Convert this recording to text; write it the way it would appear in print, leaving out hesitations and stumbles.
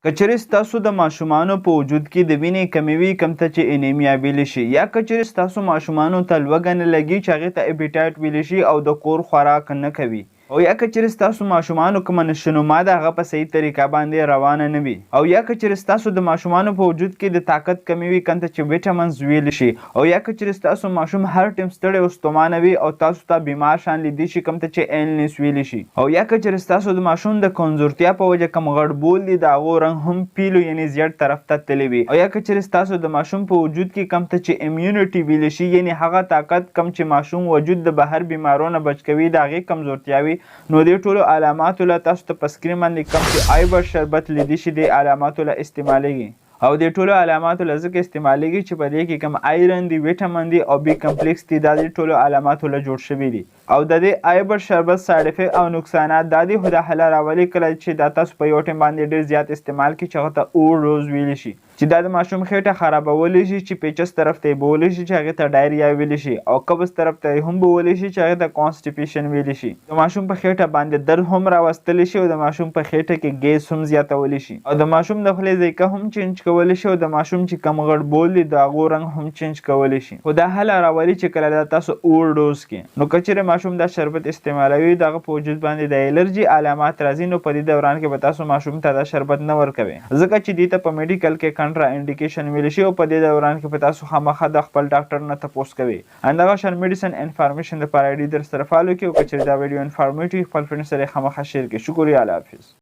که چیرې ستاسو د ماشومانو په وجود کې د وینې کمې وي کوم ته چې انیمیا ویلی شي، یا که چیرې ستاسو ماشومانو ته لوږه نه لګي چې هغې ته اپیټایټ ویلی شي او د کور خوراک نه کوي، او یا که چیرې ستاسو ماشومانو کومه نشونما ده هغه په صحیح طریقه باندې روانه نه وي، او یا که چیرې ستاسو د ماشومانو په وجود کې د طاقت کمې وي کوم ته چې ویټامینز ویلی شي، او یا که چیرې ستاسو ماشوم هر ټیم ستړی او ستومانه وي او تاسو ته بیمار شان لیدی شي کوم ته چې ایلنس ویلی شي، او یا که چیرې ستاسو د ماشوم د کمزورتیا په وجه کوم غټ بول دي د هغو رنګ هم پیلو یعنې زیړ طرف ته تللی وي، او یا که چیرې ستاسو د ماشوم په وجود کې کوم ته چې امیونټي ویلی شي یعنې هغه طاقت کوم چې ماشوم وجود د بهر بیمارو نه بچ کوي د هغې کمزورتیا وي، نو دې ټولو علاماتو له تاسو ته په سکرین باندې کوم چې آیبر شربت لیدی شي دې علاماتو له استعمالیږي، او دې ټولو علاماتو له ځکه استعمالیږي چې په دې کې کوم آیرن دی، ویټامین دی او بی کمپلیکس دی، دا دې ټولو علاماتو له جوړ شوي دي، او د دې آیبر شربت سایډ افیکټ او نقصانات دا دي خو دا حله راولي کله چې دا تاسو په یو ټیم باندې ډېر زیات استعمال کړي چې هغه ته اوور ډوز ویلی شي، چې دا د ماشوم خېټه خرابولی شي، چې پیچس طرف ته یې بولی شي چې هغې ته ډایریا ویلی شي، او قبض طرف ته یې هم بولی شي چې هغې ته کانسټیپیشن ویلی شي، د ماشوم په خېټه باندې درد هم راوستلی شي، او د ماشوم په خېټه کې ګیس هم زیاتولی شي، او د ماشوم د خولې ذایقه هم چینج کولی شي، او د ماشوم چې کم غټ بول دي د هغو رنګ هم چینج کولی شي، خو دا حله راولي چې کله دا تاسو اوور ډوز کړي، نو که چیرې ماشوم دا شربت استعمالوي د هغه په وجود باندې د الرجي علامات راځي، نو په دې دوران کې به تاسو ماشوم ته دا شربت نه ورکوئ، ځکه چې دې ته په میډیکل کې کنټرا انډیکیشن ویلی شي، او په دې دوران کې به تاسو خامخا د خپل ډاکټر نه تپوس کوئ. همدغه شان میډیسن انفارمیشن دپاره در سره فالو کړئ، او که چیرې دا ویډیو انفارمیټیو خپل فرینډ سره یې خامخا شیر کړئ. شکریه، الله حافظ.